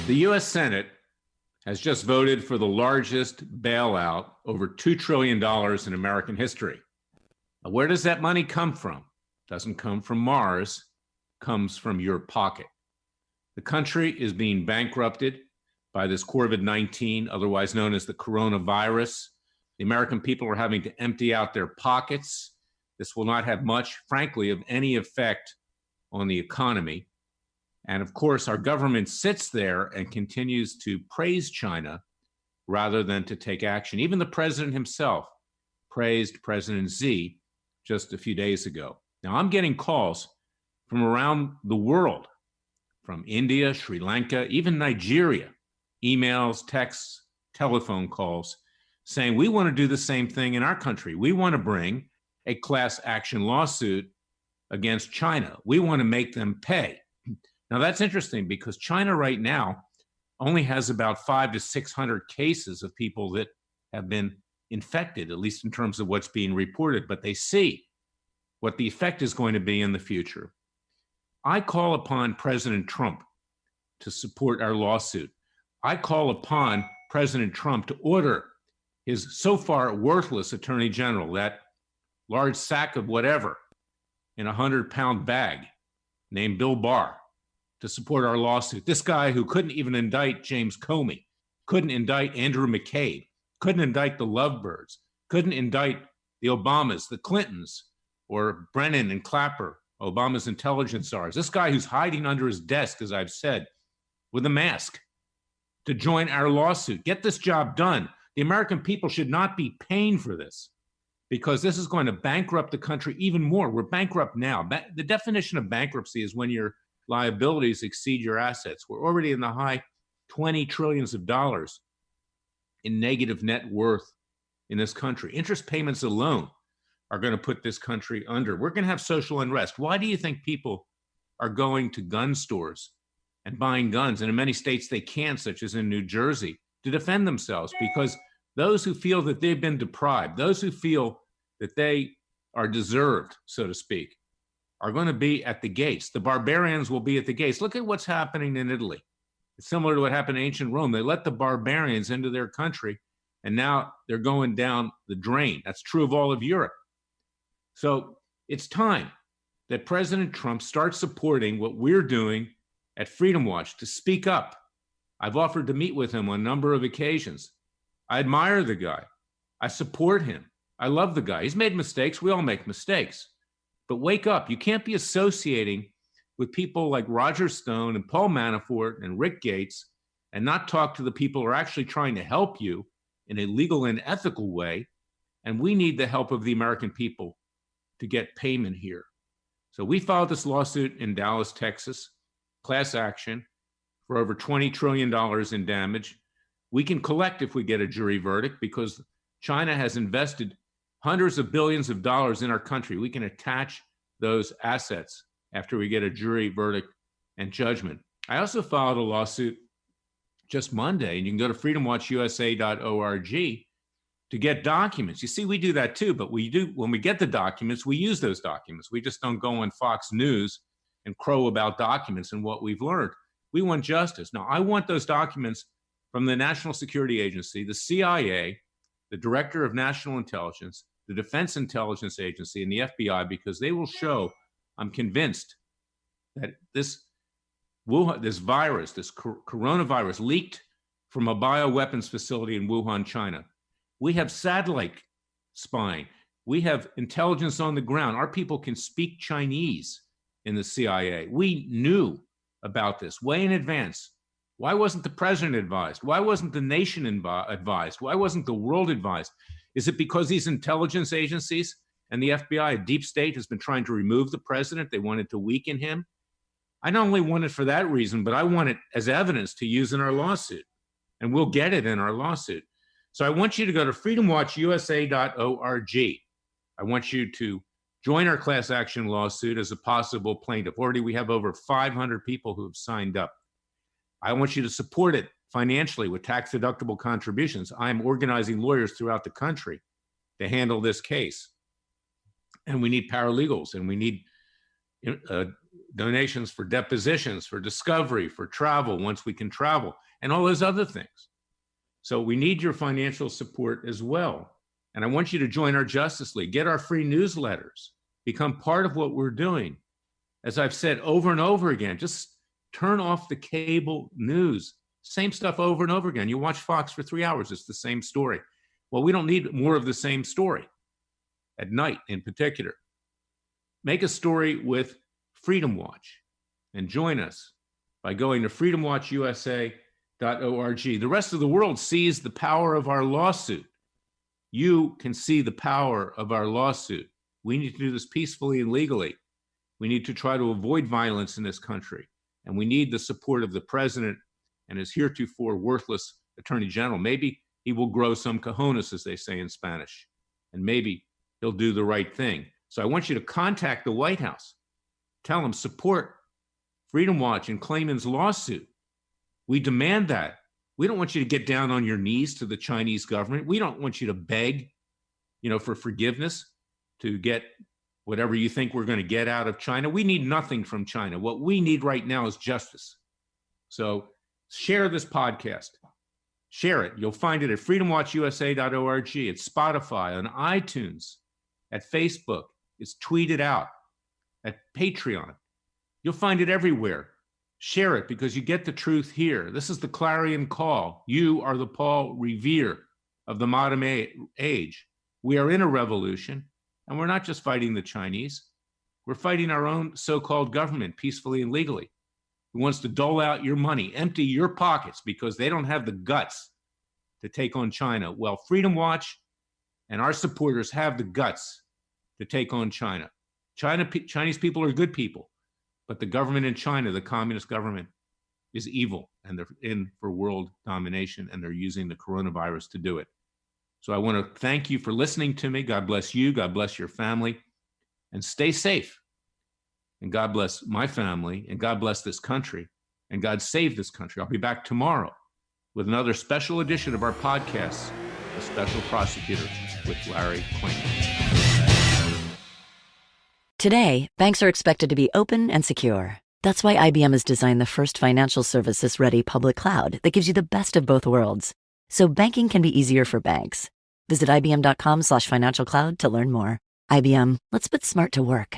The U.S. Senate has just voted for the largest bailout, over $2 trillion in American history. Now, where does that money come from? It doesn't come from Mars, it comes from your pocket. The country is being bankrupted by this COVID-19, otherwise known as the coronavirus. The American people are having to empty out their pockets. This will not have much, frankly, of any effect on the economy. And of course, our government sits there and continues to praise China rather than to take action. Even the president himself praised President Xi just a few days ago. Now, I'm getting calls from around the world, from India, Sri Lanka, even Nigeria, emails, texts, telephone calls, saying we want to do the same thing in our country. We want to bring a class action lawsuit against China. We want to make them pay. Now, that's interesting because China right now only has about 500 to 600 cases of people that have been infected, at least in terms of what's being reported, but they see what the effect is going to be in the future. I call upon President Trump to support our lawsuit. I call upon President Trump to order his so far worthless attorney general, that large sack of whatever in a 100-pound bag named Bill Barr, to support our lawsuit. This guy who couldn't even indict James Comey, couldn't indict Andrew McCabe, couldn't indict the Lovebirds, couldn't indict the Obamas, the Clintons, or Brennan and Clapper, Obama's intelligence czars. This guy who's hiding under his desk, as I've said, with a mask, to join our lawsuit. Get this job done. The American people should not be paying for this because this is going to bankrupt the country even more. We're bankrupt now. The definition of bankruptcy is when your liabilities exceed your assets. We're already in the high 20 trillions of dollars in negative net worth in this country. Interest payments alone are going to put this country under. We're going to have social unrest. Why do you think people are going to gun stores and buying guns? And in many states they can't, such as in New Jersey, to defend themselves, because those who feel that they've been deprived, those who feel that they are deserved, so to speak, are going to be at the gates. The barbarians will be at the gates. Look at what's happening in Italy. It's similar to what happened in ancient Rome. They let the barbarians into their country, and now they're going down the drain. That's true of all of Europe. So it's time that President Trump starts supporting what we're doing at Freedom Watch, to speak up. I've offered to meet with him on a number of occasions. I admire the guy. I support him. I love the guy. He's made mistakes. We all make mistakes. But wake up. You can't be associating with people like Roger Stone and Paul Manafort and Rick Gates and not talk to the people who are actually trying to help you in a legal and ethical way. And we need the help of the American people to get payment here. So we filed this lawsuit in Dallas, Texas, class action for over $20 trillion in damage. We can collect if we get a jury verdict because China has invested hundreds of billions of dollars in our country. We can attach those assets after we get a jury verdict and judgment. I also filed a lawsuit just Monday, and you can go to freedomwatchusa.org to get documents. You see, we do that too, but when we get the documents, we use those documents. We just don't go on Fox News and crow about documents and what we've learned. We want justice. Now, I want those documents from the National Security Agency, the CIA, the Director of National Intelligence, the Defense Intelligence Agency, and the FBI, because they will show, I'm convinced, that this virus, this coronavirus, leaked from a bioweapons facility in Wuhan, China. We have satellite spying. We have intelligence on the ground. Our people can speak Chinese in the CIA. We knew about this way in advance. Why wasn't the president advised? Why wasn't the nation advised? Why wasn't the world advised? Is it because these intelligence agencies and the FBI, a deep state, has been trying to remove the president? They wanted to weaken him. I not only want it for that reason, but I want it as evidence to use in our lawsuit. And we'll get it in our lawsuit. So I want you to go to freedomwatchusa.org. I want you to join our class action lawsuit as a possible plaintiff. Already we have over 500 people who have signed up. I want you to support it financially with tax-deductible contributions. I'm organizing lawyers throughout the country to handle this case. And we need paralegals, and we need donations for depositions, for discovery, for travel once we can travel, and all those other things. So we need your financial support as well. And I want you to join our Justice League, get our free newsletters, become part of what we're doing. As I've said over and over again, just turn off the cable news. Same stuff over and over again. You watch Fox for 3 hours, it's the same story. Well, we don't need more of the same story at night in particular. Make a story with Freedom Watch and join us by going to freedomwatchusa.org. The rest of the world sees the power of our lawsuit. You can see the power of our lawsuit. We need to do this peacefully and legally. We need to try to avoid violence in this country. And we need the support of the president and his heretofore worthless attorney general. Maybe he will grow some cojones, as they say in Spanish, and maybe he'll do the right thing. So I want you to contact the White House. Tell them, support Freedom Watch and Klayman's lawsuit. We demand that. We don't want you to get down on your knees to the Chinese government. We don't want you to beg, for forgiveness to get whatever you think we're going to get out of China. We need nothing from China. What we need right now is justice. So share this podcast. Share it. You'll find it at freedomwatchusa.org, at Spotify, on iTunes, at Facebook. It's tweeted out, at Patreon. You'll find it everywhere. Share it because you get the truth here. This is the clarion call. You are the Paul Revere of the modern age. We are in a revolution, and we're not just fighting the Chinese. We're fighting our own so-called government peacefully and legally, who wants to dole out your money, empty your pockets because they don't have the guts to take on China. Well, Freedom Watch and our supporters have the guts to take on China. Chinese people are good people, but the government in China, the communist government, is evil, and they're in for world domination, and they're using the coronavirus to do it. So I want to thank you for listening to me. God bless you. God bless your family, and stay safe. And God bless my family, and God bless this country, and God save this country. I'll be back tomorrow with another special edition of our podcast, The Special Prosecutor with Larry Klayman. Today, banks are expected to be open and secure. That's why IBM has designed the first financial services-ready public cloud that gives you the best of both worlds. So banking can be easier for banks. Visit IBM.com/financial cloud to learn more. IBM, let's put smart to work.